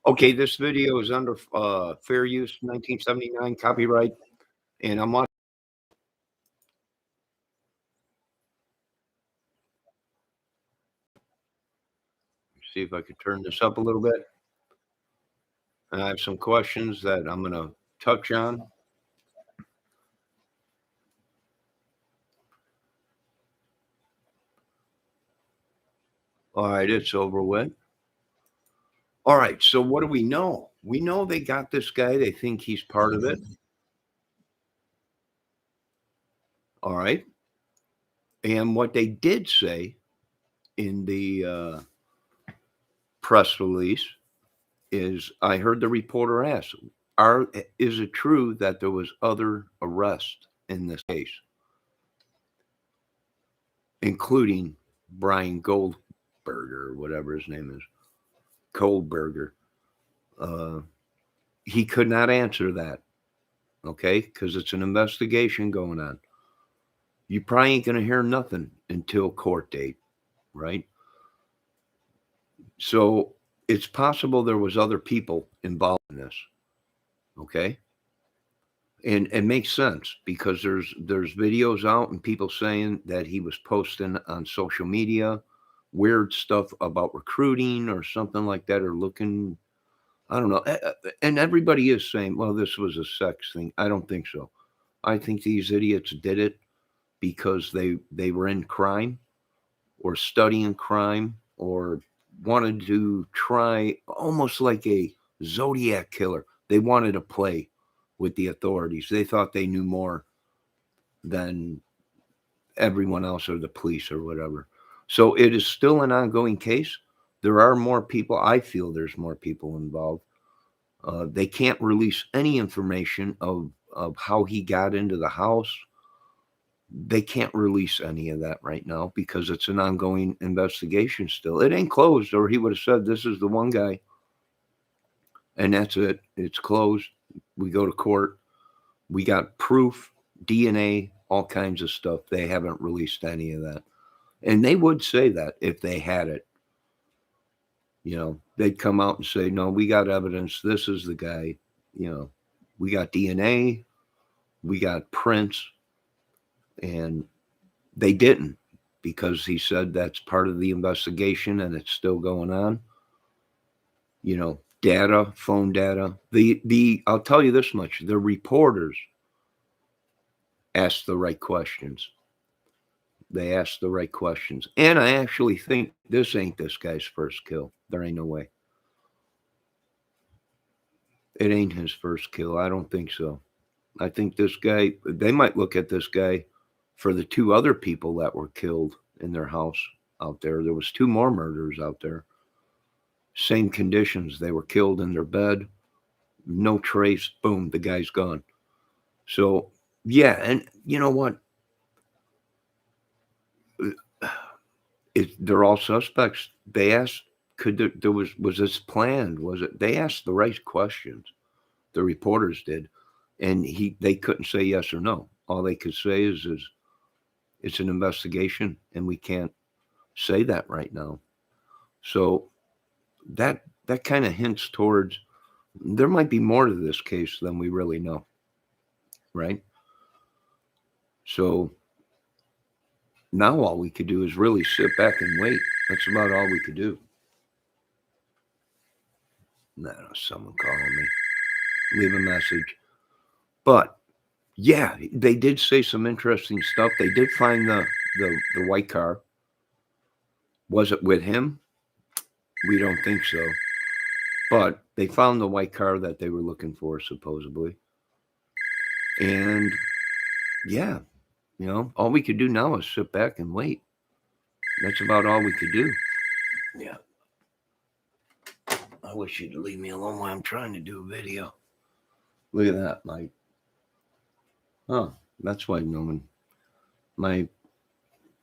Okay, this video is under fair use 1979 copyright, and I'm watching. See if I could turn this up a little bit. And I have some questions that I'm going to touch on. All right, it's over with. All right, so what do we know? We know they got this guy. They think he's part of it. All right. And what they did say in the press release is I heard the reporter ask, is it true that there was other arrests in this case, including Brian Goldberger or whatever his name is, Goldberger? He could not answer that, okay, because it's an investigation going on. You probably ain't going to hear nothing until court date, right? So it's possible there was other people involved in this, okay? And it makes sense because there's videos out and people saying that he was posting on social media weird stuff about recruiting or something like that, or looking, I don't know. And everybody is saying, well, this was a sex thing. I don't think so. I think these idiots did it because they were in crime or studying crime or wanted to try, almost like a Zodiac killer. They wanted to play with the authorities. They thought they knew more than everyone else or the police or whatever. So it is still an ongoing case. There are more people. I feel there's more people involved. They can't release any information of how he got into the house. They can't release any of that right now because it's an ongoing investigation still. It ain't closed, or he would have said, this is the one guy, and that's it. It's closed. We go to court. We got proof, DNA, all kinds of stuff. They haven't released any of that. And they would say that if they had it. You know, they'd come out and say, no, we got evidence. This is the guy. You know, we got DNA. We got prints. And they didn't, because he said that's part of the investigation and it's still going on. You know, data, phone data. I'll tell you this much, the reporters asked the right questions. They asked the right questions. And I actually think this ain't this guy's first kill. There ain't no way. It ain't his first kill. I don't think so. I think this guy, they might look at this guy for the two other people that were killed in their house out there. There was two more murders out there. Same conditions. They were killed in their bed. No trace. Boom, the guy's gone. So, yeah, and you know what? They're all suspects. They asked, was this planned? Was it? They asked the right questions. The reporters did, and they couldn't say yes or no. All they could say is it's an investigation, and we can't say that right now. So that kind of hints towards there might be more to this case than we really know, right? So now all we could do is really sit back and wait. That's about all we could do. No, someone calling me. Leave a message. But yeah, they did say some interesting stuff. They did find the white car. Was it with him? We don't think so. But they found the white car that they were looking for, supposedly. And yeah, you know, all we could do now is sit back and wait. That's about all we could do. Yeah. I wish you'd leave me alone while I'm trying to do a video. Look at that, Mike. Oh, that's why no one. My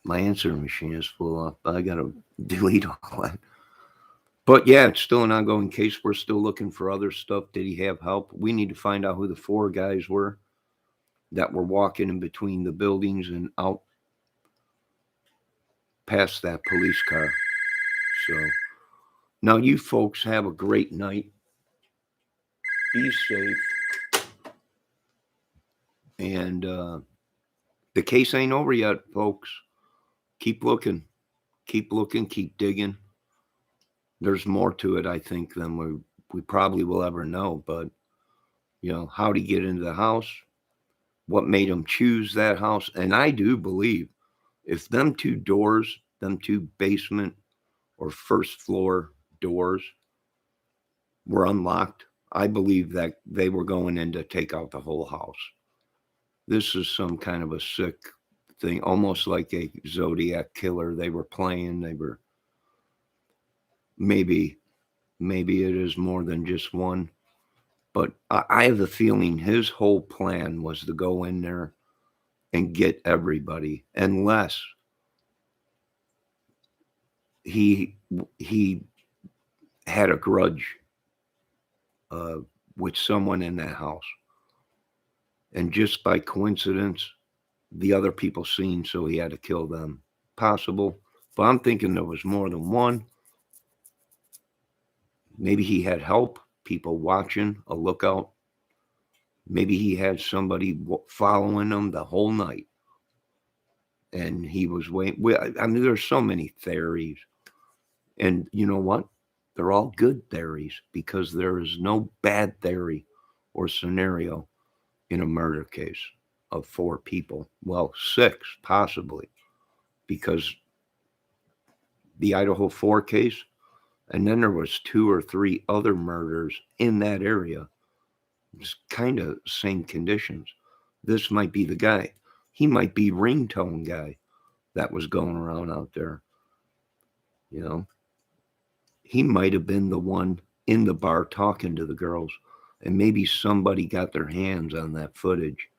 answering machine is full up. I gotta delete all that. But yeah, it's still an ongoing case. We're still looking for other stuff. Did he have help? We need to find out who the four guys were that were walking in between the buildings and out past that police car. So Now, you folks have a great night. Be safe. And the case ain't over yet, folks. Keep looking. Keep looking. Keep digging. There's more to it, I think, than we probably will ever know. But, how to get into the house, what made him choose that house. And I do believe if them two doors, them two basement or first floor doors were unlocked, I believe that they were going in to take out the whole house. This is some kind of a sick thing, almost like a Zodiac killer they were playing. They were maybe it is more than just one. But I have the feeling his whole plan was to go in there and get everybody, unless he had a grudge uh, with someone in that house, and just by coincidence, the other people seen, so he had to kill them. Possible, but I'm thinking there was more than one. Maybe he had help, people watching, a lookout. Maybe he had somebody following him the whole night, and he was waiting. I mean, there's so many theories, and you know what? They're all good theories because there is no bad theory or scenario in a murder case of 4 people. Well, 6 possibly, because the Idaho 4 case, and then there was 2 or 3 other murders in that area. It's kind of same conditions. This might be the guy. He might be ringtone guy that was going around out there. You know, he might have been the one in the bar talking to the girls, and maybe somebody got their hands on that footage.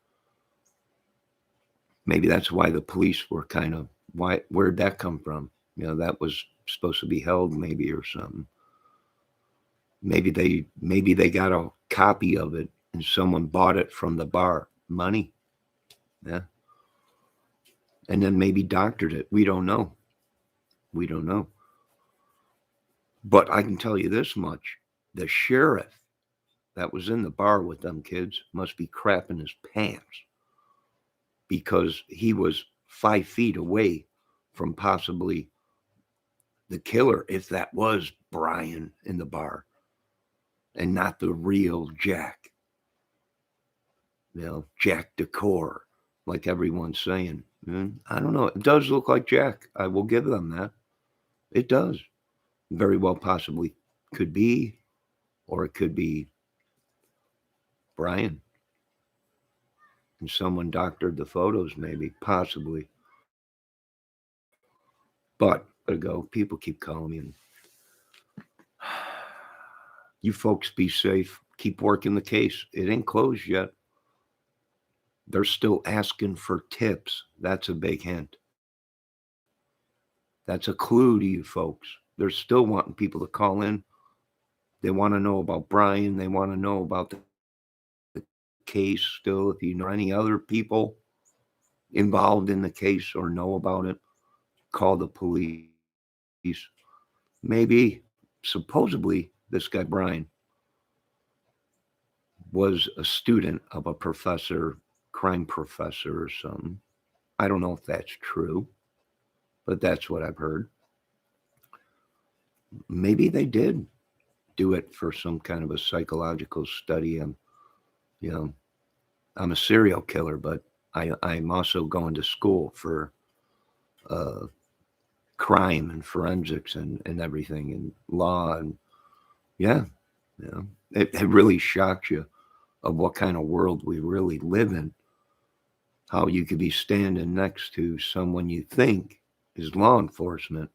Maybe that's why the police were kind of, where'd that come from? That was supposed to be held maybe or something. Maybe they got a copy of it and someone bought it from the bar. Money. Yeah. And then maybe doctored it. We don't know. But I can tell you this much. The sheriff that was in the bar with them kids must be crapping his pants, because he was 5 feet away from possibly the killer, if that was Brian in the bar and not the real Jack. Jack Decor, like everyone's saying. I don't know. It does look like Jack. I will give them that. It does. Very well possibly could be, or it could be Brian. And someone doctored the photos, maybe, possibly. But there you go. People keep calling me. And you folks be safe. Keep working the case. It ain't closed yet. They're still asking for tips. That's a big hint. That's a clue to you folks. They're still wanting people to call in. They want to know about Brian. They want to know about the case still. If you know any other people involved in the case or know about it, call the police. Maybe, supposedly, this guy Brian was a student of a professor, crime professor or something. I don't know if that's true, but that's what I've heard. Maybe they did do it for some kind of a psychological study. I'm a serial killer, but I'm also going to school for uh, crime and forensics and everything and law. And yeah, it really shocks you of what kind of world we really live in. How you could be standing next to someone you think is law enforcement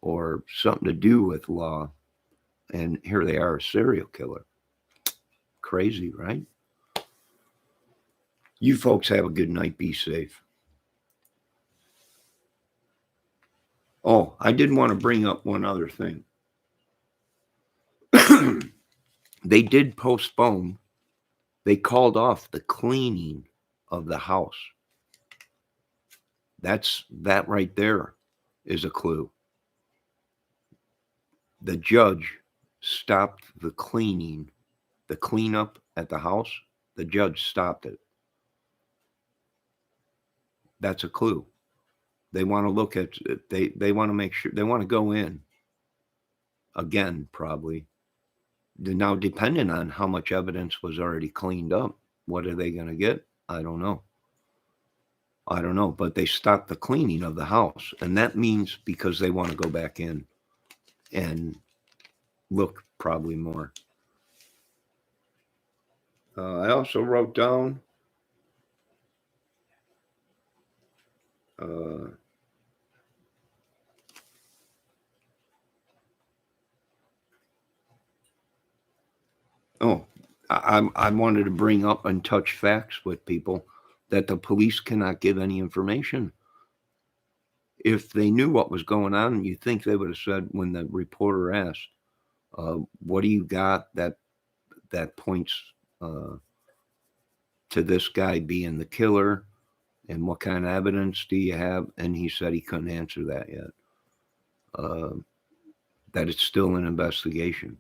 or something to do with law, and here they are, a serial killer. Crazy, right? You folks have a good night. Be safe. Oh, I did want to bring up one other thing. They did postpone. They called off the cleaning of the house. That right there is a clue. the judge stopped the cleanup at the house. The judge stopped it. That's a clue. They want to look at they want to make sure they want to go in again, probably. Now, depending on how much evidence was already cleaned up, what are they going to get? I don't know. But they stopped the cleaning of the house, and that means because they want to go back in and look probably more. I also wrote down I wanted to bring up and touch facts with people that the police cannot give any information. If they knew what was going on, you think they would have said when the reporter asked, what do you got that points to this guy being the killer, and what kind of evidence do you have? And he said he couldn't answer that yet, that it's still an investigation.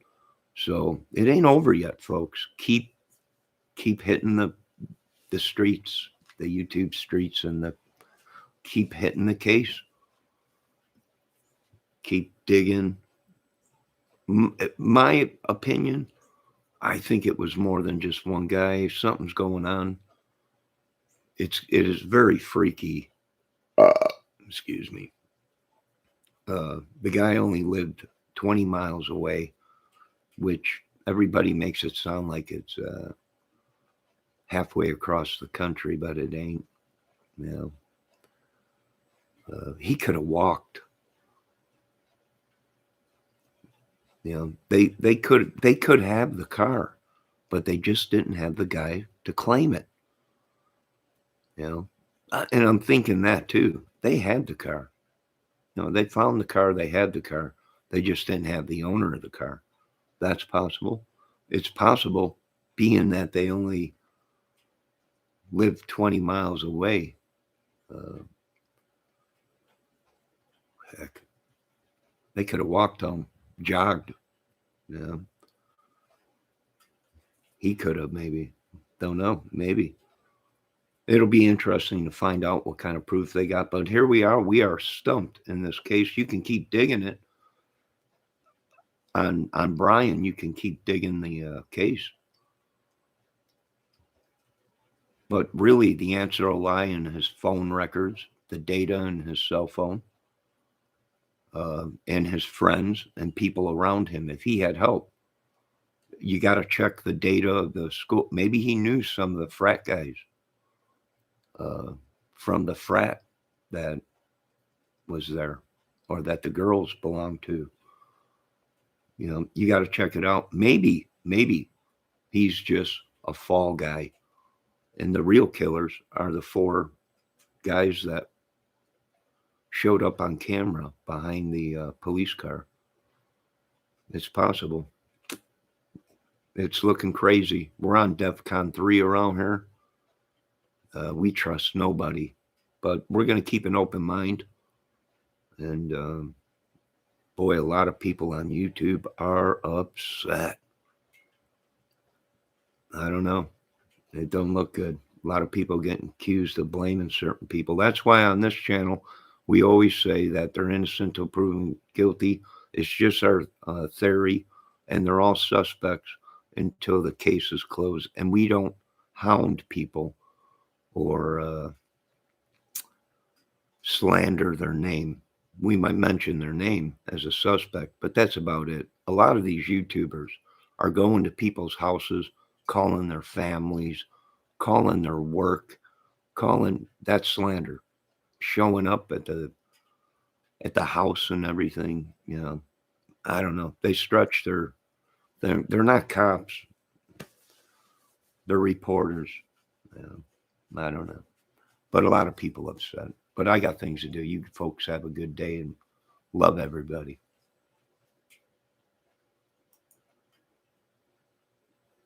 So it ain't over yet, folks. Keep hitting the streets, the YouTube streets, and keep hitting the case. Keep digging. My opinion, I think it was more than just one guy. Something's going on. It is very freaky. Excuse me. The guy only lived 20 miles away, which everybody makes it sound like it's halfway across the country, but it ain't. You know, he could have walked. You know, they could have the car, but they just didn't have the guy to claim it. You know, and I'm thinking that too. They had the car. You know, they found the car. They had the car. They just didn't have the owner of the car. That's possible. It's possible, being that they only lived 20 miles away. Heck, they could have walked home, jogged. You know, he could have, maybe. Don't know. Maybe. It'll be interesting to find out what kind of proof they got. But here we are. We are stumped in this case. You can keep digging it. On Brian, you can keep digging the case. But really, the answer will lie in his phone records, the data in his cell phone, and his friends and people around him. If he had help, you got to check the data of the school. Maybe he knew some of the frat guys from the frat that was there, or that the girls belonged to. You know, you got to check it out. Maybe he's just a fall guy, and the real killers are the 4 guys that showed up on camera behind the police car. It's possible. It's looking crazy. We're on DEFCON 3 around here. We trust nobody, but we're going to keep an open mind. And boy, a lot of people on YouTube are upset. I don't know. It don't look good. A lot of people getting accused of blaming certain people. That's why on this channel, we always say that they're innocent until proven guilty. It's just our theory, and they're all suspects until the case is closed. And we don't hound people or slander their name. We might mention their name as a suspect, but that's about it. A lot of these YouTubers are going to people's houses, calling their families, calling their work, calling that slander, showing up at the house and everything. You know, I don't know. They stretch they're not cops. They're reporters. You know, I don't know. But a lot of people upset. But I got things to do. You folks have a good day and love everybody.